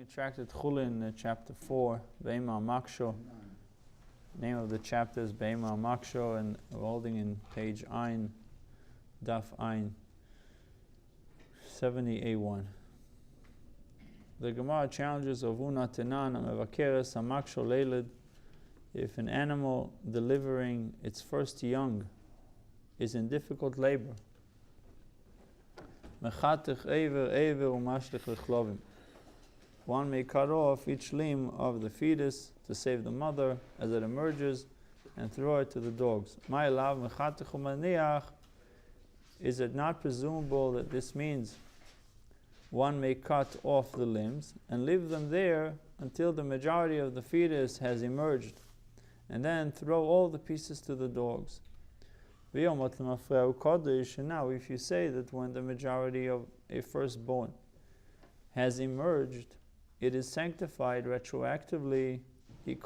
You tracted Chullin, chapter 4, Hamekasha. Name of the chapter is Hamekasha, and we're holding in page Ein, Daf Ein, 70a1. The Gemara challenges Ovuna Tenan Amevakeres Hamaksho Leilid. If an animal delivering its first young is in difficult labor, Mechatich Ever Umashlich Lechlovim. One may cut off each limb of the fetus to save the mother as it emerges and throw it to the dogs. Is it not presumable that this means one may cut off the limbs and leave them there until the majority of the fetus has emerged, and then throw all the pieces to the dogs? And now if you say that when the majority of a firstborn has emerged, it is sanctified retroactively, the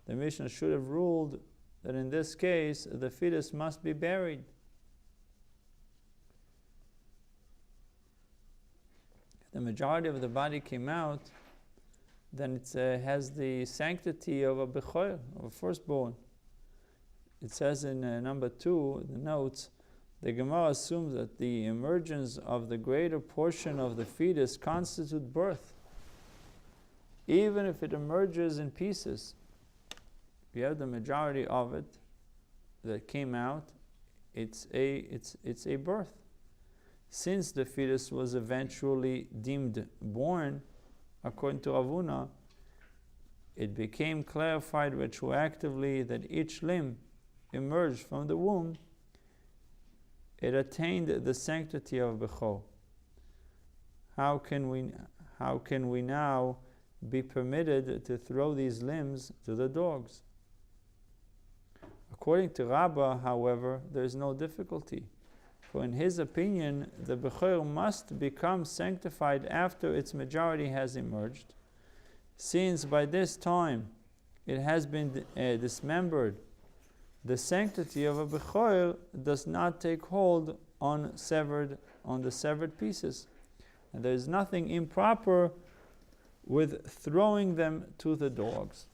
Mishnah should have ruled that in this case the fetus must be buried. If the majority of the body came out, then it has the sanctity of a bechoil, of a firstborn. It says in number 2, the notes, the Gemara assumes that the emergence of the greater portion of the fetus constitutes birth. Even if it emerges in pieces, if you have the majority of it that came out, it's a birth. Since the fetus was eventually deemed born, according to Avuna, it became clarified retroactively that each limb emerged from the womb. It attained the sanctity of Bechol. How can we now be permitted to throw these limbs to the dogs? According to Rabbah, however, there is no difficulty, for in his opinion, the Bechol must become sanctified after its majority has emerged, since by this time it has been dismembered. The sanctity of a Bechor does not take hold on the severed pieces, and there is nothing improper with throwing them to the dogs.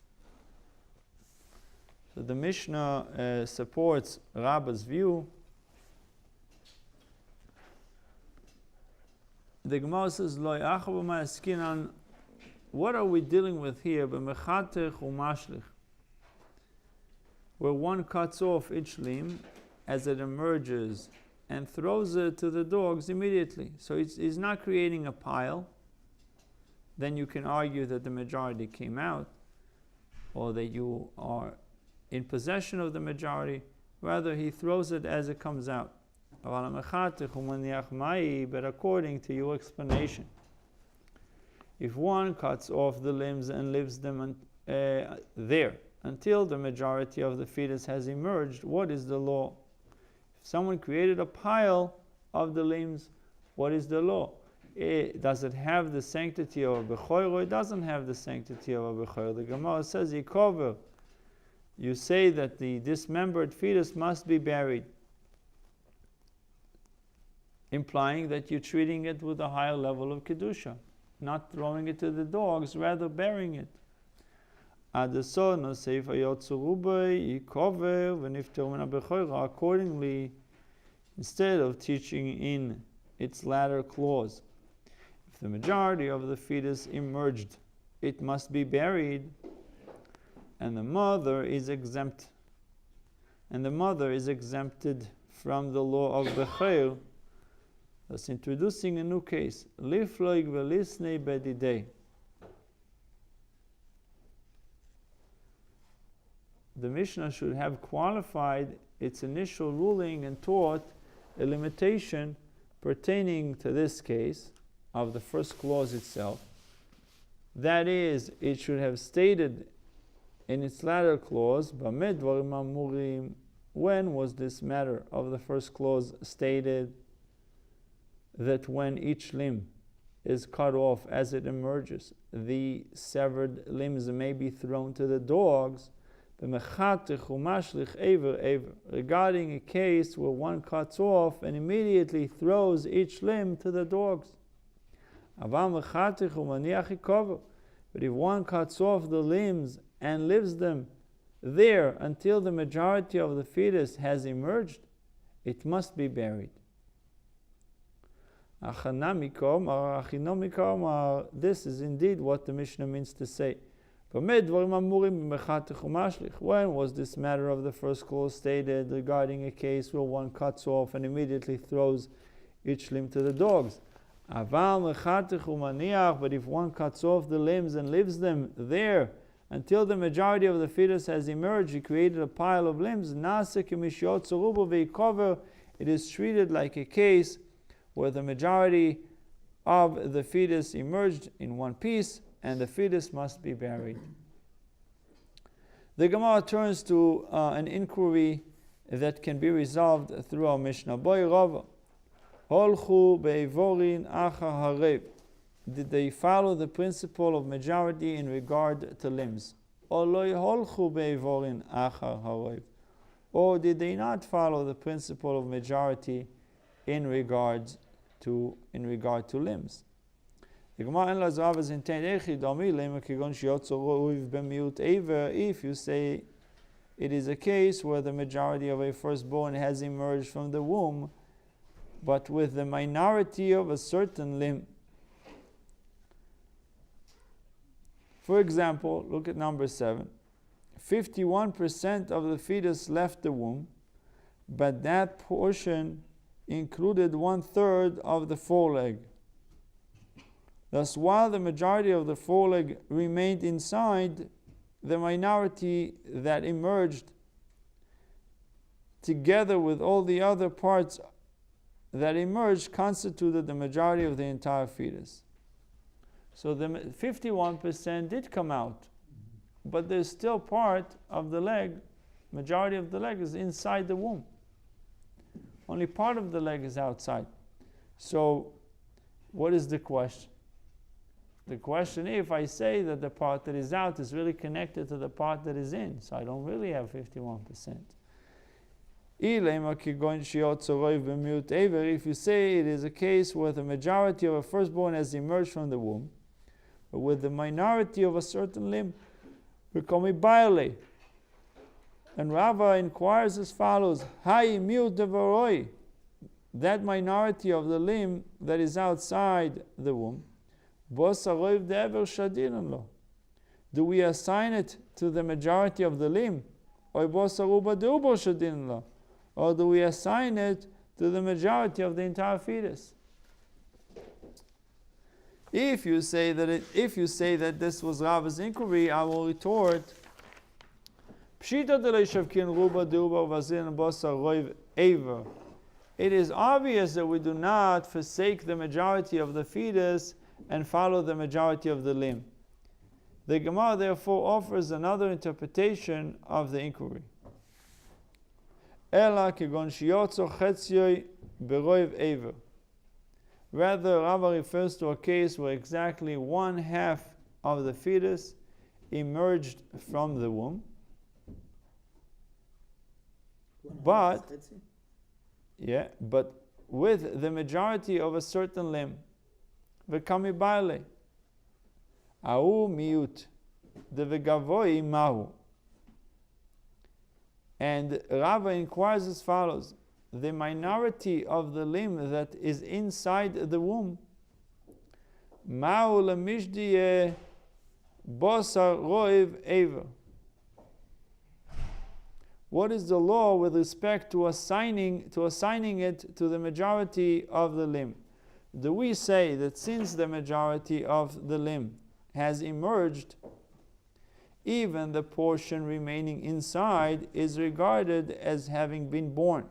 So the Mishnah supports Rabbah's view. The Gemara says, "Lo yachav ma'askinan." What are we dealing with here? B'mechatech u'mashlich, where one cuts off each limb as it emerges and throws it to the dogs immediately. So it's not creating a pile. Then you can argue that the majority came out, or that you are in possession of the majority. Rather, he throws it as it comes out. But according to your explanation, if one cuts off the limbs and leaves them there until the majority of the fetus has emerged, what is the law? If someone created a pile of the limbs, what is the law? Does it have the sanctity of a Bechor, or it doesn't have the sanctity of a Bechor? The Gemara says, Yikover, you say that the dismembered fetus must be buried, implying that you're treating it with a higher level of Kedusha, not throwing it to the dogs, rather burying it. Accordingly, instead of teaching in its latter clause, if the majority of the fetus emerged, it must be buried, and the mother is exempted from the law of Bechor, thus introducing a new case, Lifloig velisnei bedidei. The Mishnah should have qualified its initial ruling and taught a limitation pertaining to this case of the first clause itself. That is, it should have stated in its latter clause, when was this matter of the first clause stated? That when each limb is cut off as it emerges, the severed limbs may be thrown to the dogs. Regarding a case where one cuts off and immediately throws each limb to the dogs. But if one cuts off the limbs and leaves them there until the majority of the fetus has emerged, it must be buried. This is indeed what the Mishnah means to say. When was this matter of the first clause stated regarding a case where one cuts off and immediately throws each limb to the dogs? But if one cuts off the limbs and leaves them there until the majority of the fetus has emerged, he created a pile of limbs. It is treated like a case where the majority of the fetus emerged in one piece, and the fetus must be buried. The Gemara turns to an inquiry that can be resolved through our Mishnah. Did they follow the principle of majority in regard to limbs? Or did they not follow the principle of majority in regard to limbs? The Gemara is if you say it is a case where the majority of a firstborn has emerged from the womb, but with the minority of a certain limb. For example, look at number 7. 51% of the fetus left the womb, but that portion included 1/3 of the foreleg. Thus, while the majority of the foreleg remained inside, the minority that emerged, together with all the other parts that emerged, constituted the majority of the entire fetus. So the 51% did come out, but there's still part of the leg, majority of the leg is inside the womb. Only part of the leg is outside. So what is the question? The question is, if I say that the part that is out is really connected to the part that is in, so I don't really have 51%. If you say it is a case where the majority of a firstborn has emerged from the womb, but with the minority of a certain limb, and Rava inquires as follows: that minority of the limb that is outside the womb, do we assign it to the majority of the limb, or do we assign it to the majority of the entire fetus? If you say that this was Rava's inquiry, I will retort: it is obvious that we do not forsake the majority of the fetus and follow the majority of the limb. The Gemara therefore offers another interpretation of the inquiry. Rather, Rava refers to a case where exactly 1/2 of the fetus emerged from the womb, but with the majority of a certain limb. V'kami baile. Au miut. The v'gavoi mahu. And Rava inquires as follows: the minority of the limb that is inside the womb, mahu lemishdiye bosar roiv ever. What is the law with respect to assigning it to the majority of the limb? Do we say that since the majority of the limb has emerged, even the portion remaining inside is regarded as having been born,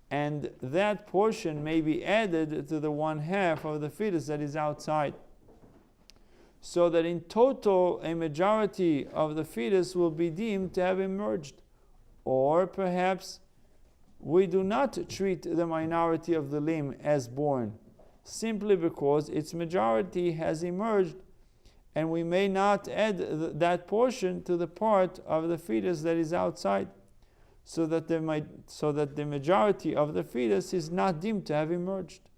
and that portion may be added to the 1/2 of the fetus that is outside, so that in total a majority of the fetus will be deemed to have emerged? Or perhaps we do not treat the minority of the limb as born, simply because its majority has emerged, and we may not add that portion to the part of the fetus that is outside, so that the majority of the fetus is not deemed to have emerged.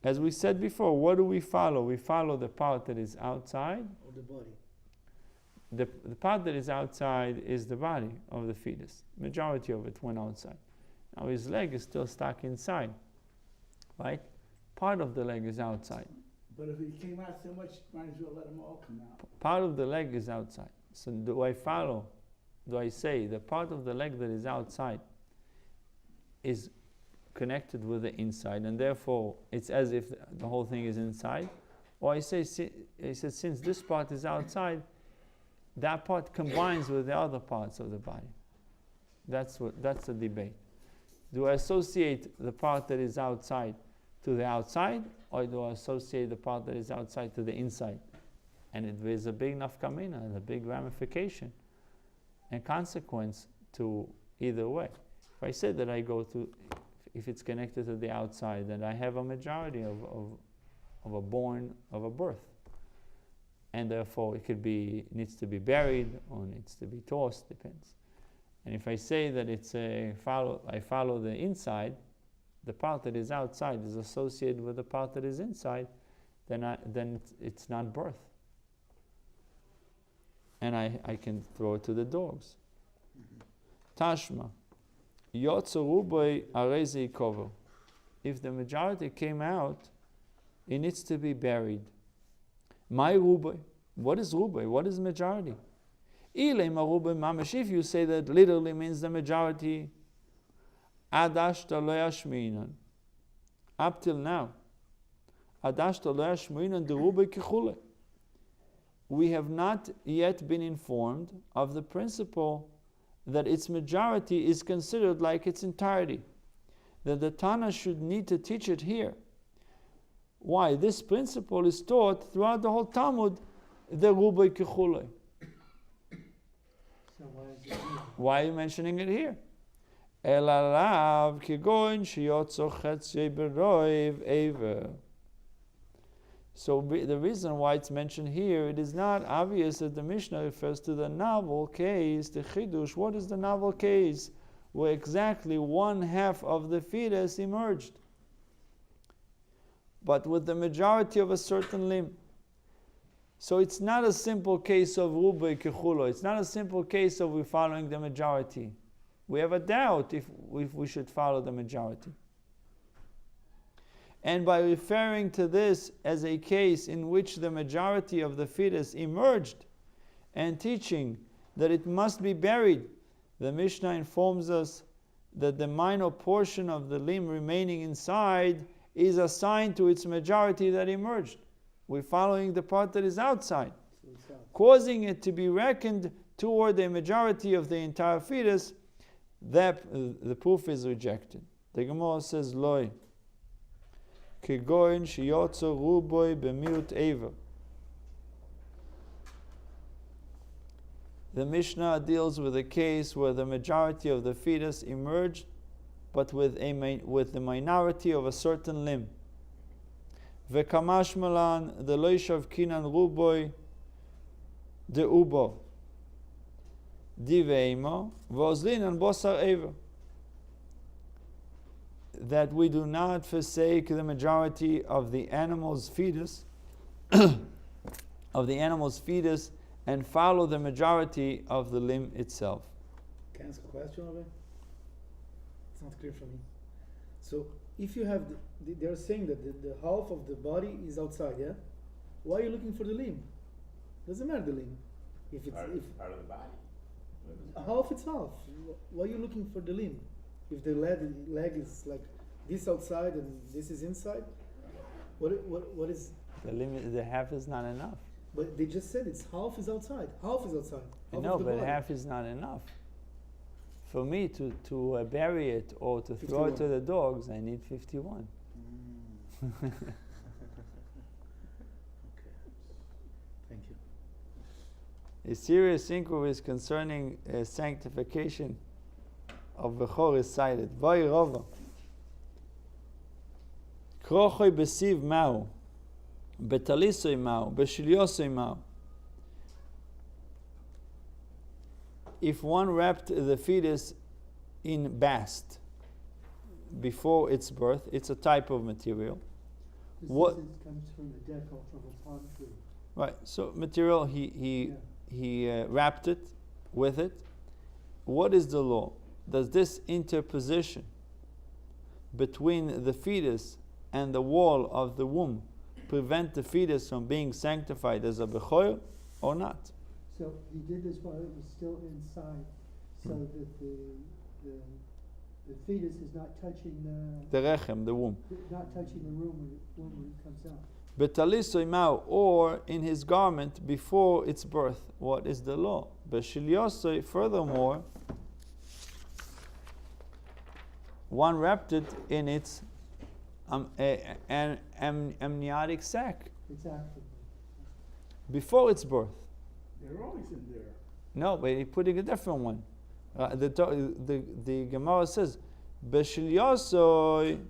As we said before, what do we follow? We follow the part that is outside. Of the body. The part that is outside is the body of the fetus. Majority of it went outside. Now his leg is still stuck inside, right? Part of the leg is outside. But if it came out so much, might as well let them all come out. Part of the leg is outside. So do I follow? Do I say the part of the leg that is outside is connected with the inside, and therefore it's as if the whole thing is inside? Or I say, since this part is outside, that part combines with the other parts of the body. That's the debate. Do I associate the part that is outside to the outside, or do I associate the part that is outside to the inside? And it is a big nafkamina, and a big ramification and consequence to either way. If I say that I go to, if it's connected to the outside, then I have a majority of a birth. And therefore it needs to be buried or needs to be tossed, depends. And if I say that I follow the inside, the part that is outside is associated with the part that is inside, then it's not birth. And I can throw it to the dogs. Tashma. Yotzerubai arezi kover. If the majority came out, it needs to be buried. My rubai. What is rubai? What is majority? If you say that literally means the majority, adashta lo yashminan. Up till now, adashta lo yashminan de rubai kichule. We have not yet been informed of the principle that its majority is considered like its entirety. That the Tana should need to teach it here. Why? This principle is taught throughout the whole Talmud, the Rubai Kichulei. So why is it here? Why are you mentioning it here? Elalav kigoin shiyotzo chetzei beroiv ever. So the reason why it's mentioned here, it is not obvious that the Mishnah refers to the novel case, the chidush. What is the novel case? Where exactly 1/2 of the fetus emerged, but with the majority of a certain limb. So it's not a simple case of rubai kechulo. It's not a simple case of we following the majority. We have a doubt if we should follow the majority. And by referring to this as a case in which the majority of the fetus emerged and teaching that it must be buried, the Mishnah informs us that the minor portion of the limb remaining inside is assigned to its majority that emerged. We're following the part that is outside, causing it to be reckoned toward the majority of the entire fetus. That the proof is rejected. The Gemara says, Loi. Kegoin shiyotzo ruboy b'miut eva. The Mishnah deals with a case where the majority of the fetus emerged, but with the minority of a certain limb. V'kamash malan the loishav kinan ruboy de ubo di Beheimah v'ozlinan bosar eva. That we do not forsake the majority of the animal's fetus, and follow the majority of the limb itself. Can I ask a question of it? It's not clear for me. So, if you have, they're saying that the half of the body is outside, yeah? Why are you looking for the limb? Doesn't matter the limb. If it's part of the body. Half, it's half. Why are you looking for the limb? If the leg is like this outside and this is inside, what is the limit? The half is not enough. But they just said it's half is outside. Half is outside. I know, but half is not enough. For me to bury it or to 51. Throw it to the dogs, I need 51. Okay. Thank you. A serious inquiries concerning sanctification of Bechor is cited. Vai Rava. Krochoi besiv ma'u, betalisoi ma'u, beshiliosoi ma'u. If one wrapped the fetus in bast before its birth, it's a type of material, The What- substance comes from the decal from a palm tree. Right. So material, he wrapped it with it. What is the law? Does this interposition between the fetus and the wall of the womb prevent the fetus from being sanctified as a bechoil or not? So he did this while it was still inside, so that the fetus is not touching The rechem, the womb. not touching the room when it comes out. Betaliso imau, or in his garment before its birth. What is the law? Beshiliosoi, furthermore, one wrapped it in its amniotic sac Exactly. before its birth. They're always in there. No, but he putting a different one. The Gemara says, Beshiliosoi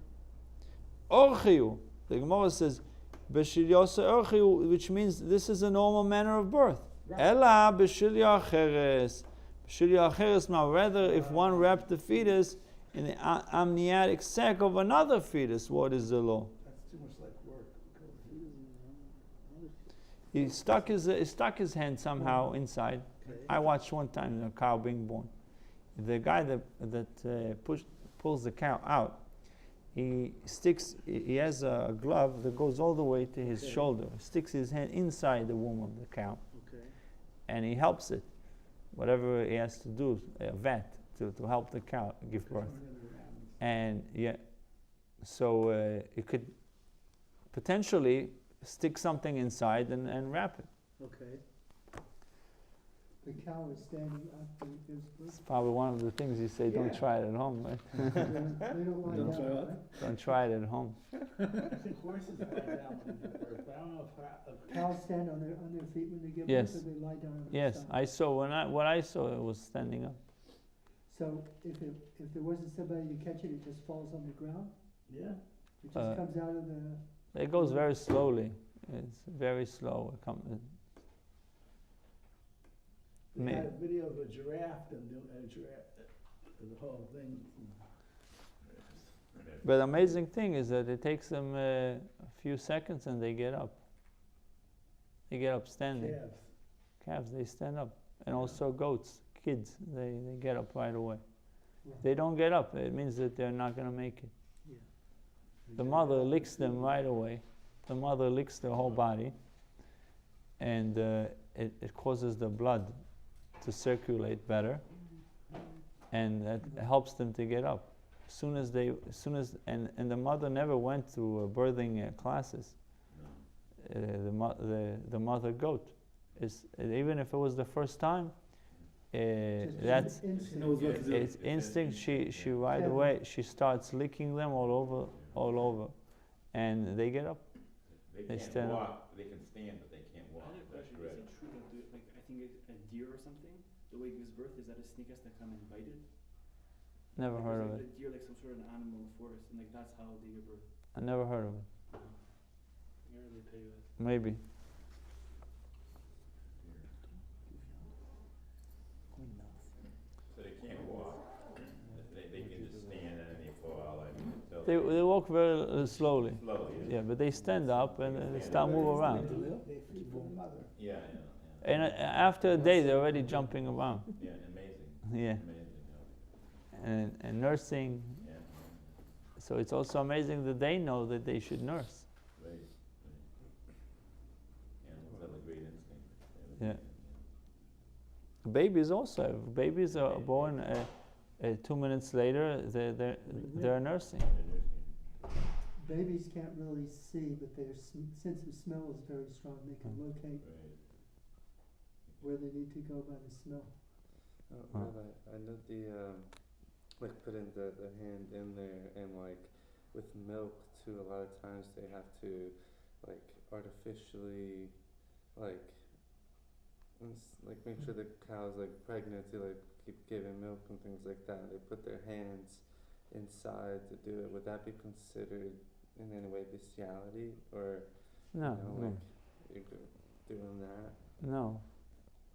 orchiu. The Gemara says, Beshiliosoi orchiu, which means this is a normal manner of birth. Ella beshilya acheres. Beshilya acheres, now rather if one wrapped the fetus in the amniotic sac of another fetus, what is the law? That's too much like work. He stuck his hand somehow inside. I watched one time a cow being born. The guy that pulls the cow out, he has a glove that goes all the way to his shoulder. Sticks his hand inside the womb of the cow, and he helps it, whatever he has to do, a vet to help the cow give birth. And so it could potentially stick something inside and wrap it. Okay. The cow is standing up and it gives It's birth. probably one of the things you say, don't Yeah. try it at home, right? They don't lie Don't down, try what? right? Don't try it at home. I think horses lie down when they give birth, but I don't know if Cows stand on their feet when they give Yes. birth, or they lie down on their Yes, side. I saw what I saw, it was standing up. So if there wasn't somebody to catch it, it just falls on the ground? yeah. It just Uh, comes out of the... It goes very slowly. It's very slow. They had a video of a giraffe and the whole thing. But the amazing thing is that it takes them a few seconds and they get up. They get up standing. Calves, they stand up. And also goats, kids, they get up right away. If they don't get up, it means that they're not going to make it. Yeah. The mother licks them right away. The mother licks their whole body, and it causes the blood to circulate better, and that helps them to get up. And the mother never went to birthing classes. The mother goat is, even if it was the first time, that's instinct. knows what to do. it's instinct. She right away she starts licking them all over, and they get up. They They can't stand up. walk. They can stand, but they can't I walk. had a That's question. correct. Is it true that I think a deer or something, the way it gives birth is that a snake has to come and bite it? Never Like, heard is of it. A deer like some sort of an animal in the forest, and like that's how they give birth. I never heard of it. I can't really tell you that. Maybe. So they can't walk. They can just stand and then they fall. I mean, so They walk very slowly. slowly. Yeah, but they stand up and they start moving around. They feed from the mother. Yeah, And after a day, they're already jumping around. yeah, amazing. Yeah, Amazing. and nursing. Yeah. So it's also amazing that they know that they should nurse. Right. Animals have a great instinct. Yeah. Babies also. If babies are born 2 minutes later, they're nursing. Babies can't really see, but their sense of smell is very strong. They can locate Right. where they need to go by the smell. Rabbi, I know like putting the hand in there, and like with milk too, a lot of times they have to like artificially like make sure the cow's like pregnant to like keep giving milk and things like that. They put their hands inside to do it. Would that be considered in any way bestiality, or No, like you're doing that? no.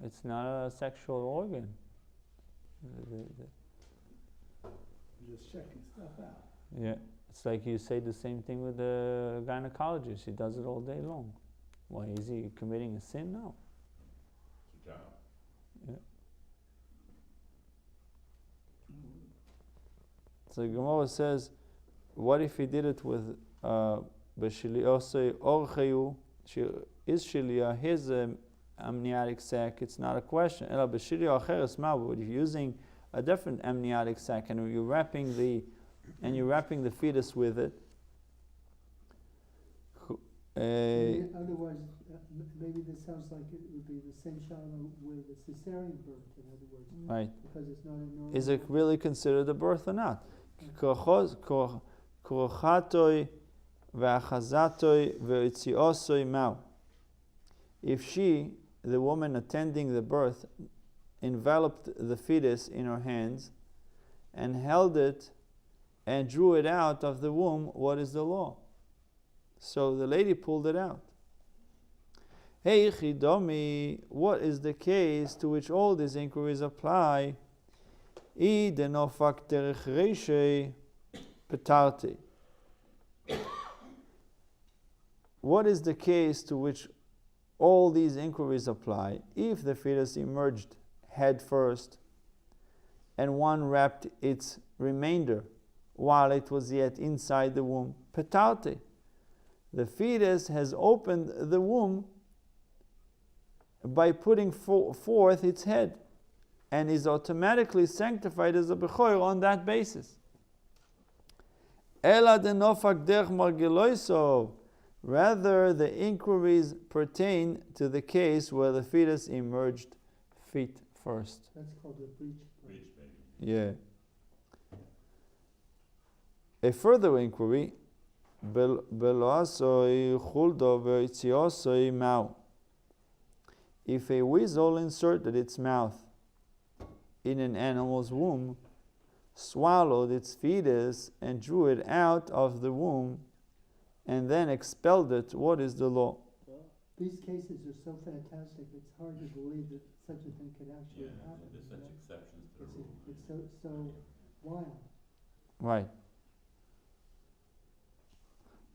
It's not a sexual organ. Just checking stuff out. Yeah, It's like you say the same thing with the gynecologist. He does it all day long. Why, is he committing a sin? No. It's a job. Yeah. So Gemara says, what if he did it with B'shiliosei Orchayu? Is Shilia his amniotic sac? It's not a question. Ela B'shilio Acheres Ma'u. But if you're using a different amniotic sac and you're wrapping the fetus with it. In other words, maybe this sounds like it would be the same shadow with a cesarean birth, in other words. Right. Because it's not a normal. Is it really considered a birth or not? Korochatoi ve'achazatoi ve'itziosoi mau. If she, the woman attending the birth, enveloped the fetus in her hands and held it and drew it out of the womb, what is the law? So the lady pulled it out. Hey Chidomi, what is the case to which all these inquiries apply? I denofak derech reishei petarti. What is the case to which all these inquiries apply? If the fetus emerged head first and one wrapped its remainder while it was yet inside the womb, petarti. The fetus has opened the womb by putting forth its head and is automatically sanctified as a Bechor on that basis. Ela denofak derech margeloisov. Rather, the inquiries pertain to the case where the fetus emerged feet first. That's called a breech. Breach, baby. Yeah. A further inquiry, if a weasel inserted its mouth in an animal's womb, swallowed its fetus, and drew it out of the womb, and then expelled it, what is the law? These cases are so fantastic, it's hard to believe that such a thing could actually happen. There's such exceptions to the rule. It's so wild. Right.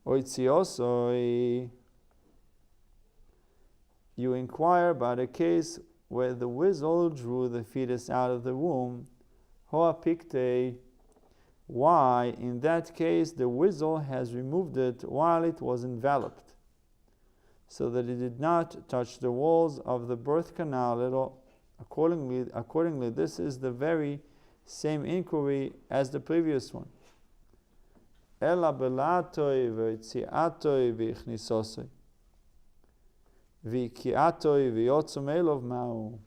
Also, you inquire about a case where the weasel drew the fetus out of the womb. Hoa pikte. Why, in that case, the weasel has removed it while it was enveloped, so that it did not touch the walls of the birth canal at all. Accordingly, this is the very same inquiry as the previous one. Ela belatoi ve'itziatoi ve'ichnisosoi ve'ikiatoi ve'yotzom elov ma'u.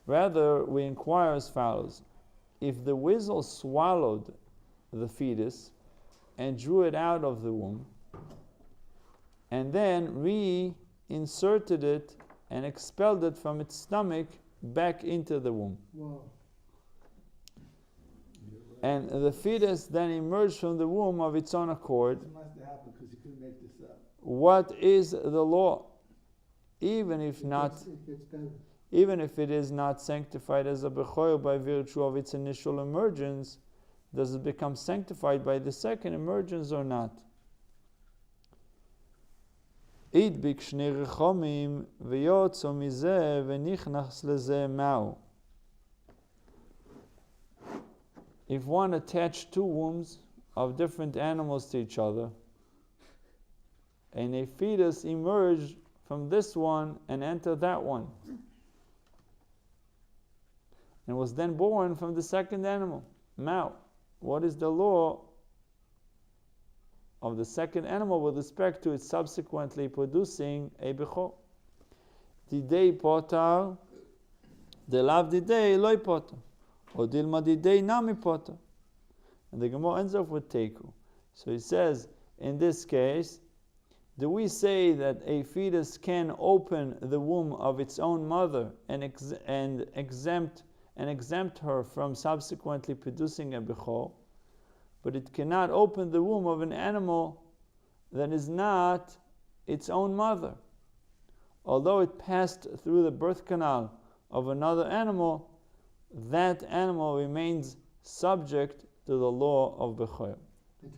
Rather, we inquire as follows. If the weasel swallowed the fetus and drew it out of the womb, and then reinserted it and expelled it from its stomach back into the womb. Whoa. And the fetus then emerged from the womb of its own accord. It must have happened because you couldn't make this up. What is the law? Even if it is not sanctified as a Bechor by virtue of its initial emergence, does it become sanctified by the second emergence or not? Idbik shni rechomim v'yotzo mizeh v'nichnas lezeh ma'u. If one attached two wombs of different animals to each other, and a fetus emerged from this one and entered that one, and was then born from the second animal. Now, what is the law of the second animal with respect to its subsequently producing a bechor? Didei potar, delav didei loy potar, or dilma didei nami potar. And the Gemara ends off with teku. So he says, in this case, do we say that a fetus can open the womb of its own mother and exempt her from subsequently producing a bechor, but it cannot open the womb of an animal that is not its own mother? Although it passed through the birth canal of another animal, that animal remains subject to the law of bechor.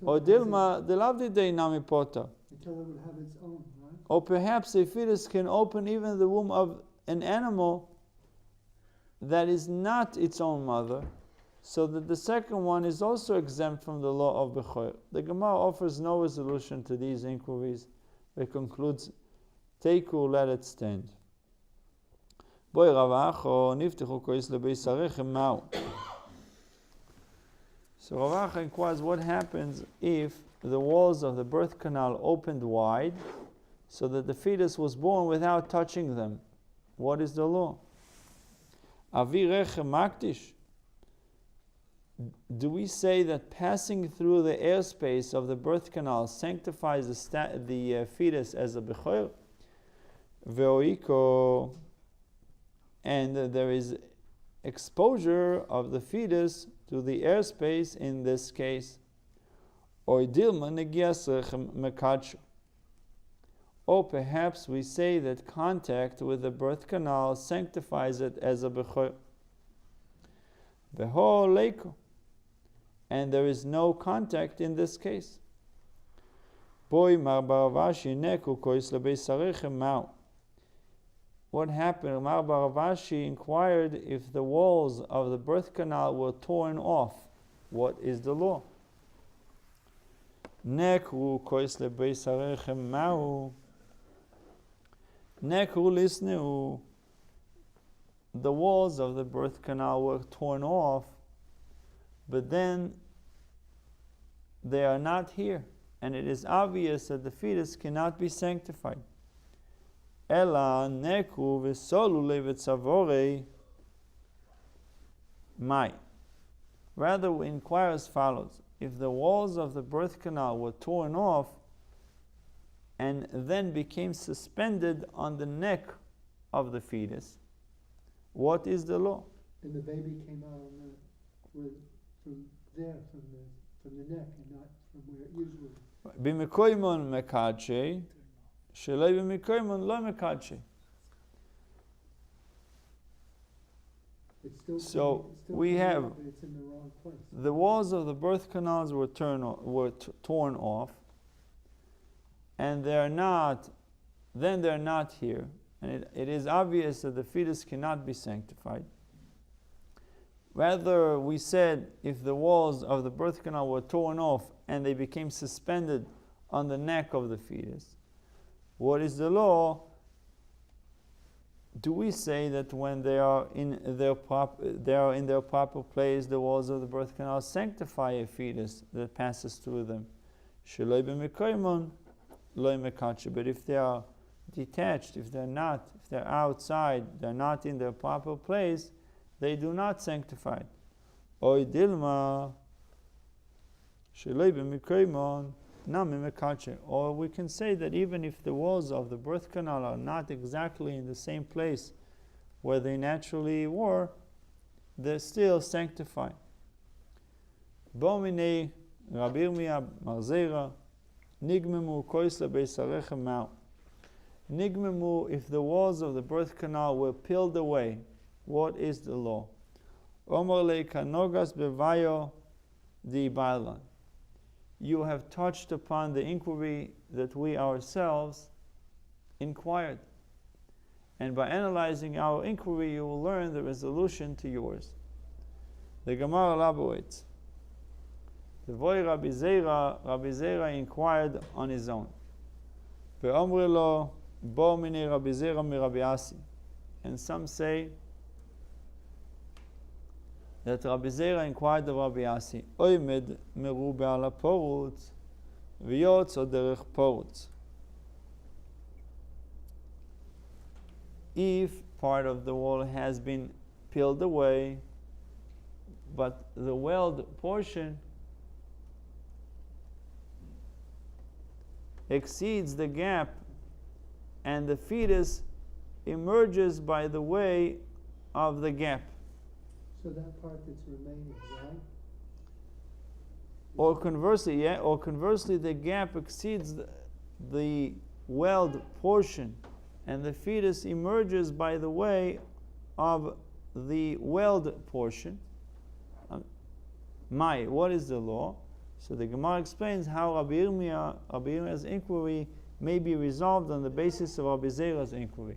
Or Until it has Dilma, the Lavdidei Nami Pota. until it would have its own, right? Or perhaps a fetus can open even the womb of an animal that is not its own mother, so that the second one is also exempt from the law of Bechoyer. The Gemara offers no resolution to these inquiries. It concludes, Teiku, let it stand. Boi Ravacho, niftichu kois lebeis harechem ma'u. So Ravacha inquires what happens if the walls of the birth canal opened wide so that the fetus was born without touching them. What is the law? Avi rechem maktish. Do we say that passing through the airspace of the birth canal sanctifies the fetus as a bechoyer? Ve'oiko, and there is exposure of the fetus to the airspace in this case. Or perhaps we say that contact with the birth canal sanctifies it as a bechoyer. Beho leiko, and there is no contact in this case. What happened? Mar Baravashi inquired if the walls of the birth canal were torn off. What is the law? Nekru kois lebeis harechem ma'u. Nekru lisneu. The walls of the birth canal were torn off, but then they are not here, and it is obvious that the fetus cannot be sanctified. Ela nekru v'solu levetzavore mai. Rather, we inquire as follows: if the walls of the birth canal were torn off and then became suspended on the neck of the fetus, what is the law? And the baby came out from there, from the neck, and not from where it usually. B'mekoymon mekadshe, shelei b'mekoymon lo mekadshe. It's still So it's still we coming have out, but it's in the wrong place. the walls of the birth canals were torn off, and they're not here, and it is obvious that the fetus cannot be sanctified. Rather, we said if the walls of the birth canal were torn off and they became suspended on the neck of the fetus, what is the law? Do we say that when they are in their proper place, the walls of the birth canal sanctify a fetus that passes through them? Sheloi b'mekoymon lo mekadshe. But if they are detached, if they're outside, they're not in their proper place, they do not sanctify. Oy dilma sheloi b'mekoymon nami mekadshe. Or we can say that even if the walls of the birth canal are not exactly in the same place where they naturally were, they're still sanctified. Bomine Rabbi Yirmiyah Marzera nigmemu kois lebeis harechem ma'u. Nigmemu, if the walls of the birth canal were peeled away, what is the law? Omar le kanogas bevayo di bailan. You have touched upon the inquiry that we ourselves inquired. And by analyzing our inquiry, you will learn the resolution to yours. The Gemara elaborates. The Voy Rabbi Zera inquired on his own. Ve'omri lo bo mini Rabbi Zera mi Rabbi Asi. And some say that Rabbi Zera inquired of Rabbi Asi, Oimed merube ala porutz, v'yotz o derech porutz. If part of the wall has been peeled away, but the weld portion exceeds the gap, and the fetus emerges by the way of the gap. So that part that's remaining, right? Or conversely, the gap exceeds the weld portion, and the fetus emerges by the way of the weld portion. What is the law? So the Gemara explains how Rabbi Yirmiyah's inquiry may be resolved on the basis of Rabbi Zera's inquiry.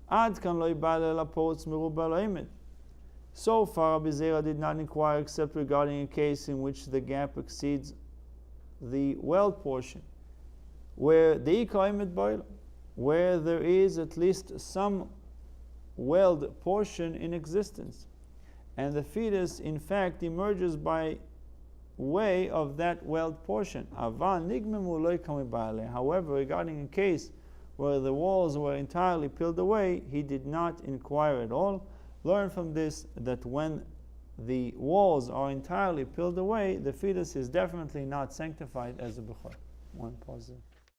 Ad kan lo yibale lapotz meruba lo'imet. So far, Rabbi Zera did not inquire except regarding a case in which the gap exceeds the weld portion, where there is at least some weld portion in existence, and the fetus in fact emerges by way of that weld portion. However, regarding a case where the walls were entirely peeled away, he did not inquire at all. Learn from this that when the walls are entirely peeled away, the fetus is definitely not sanctified as a bechor. One pause there.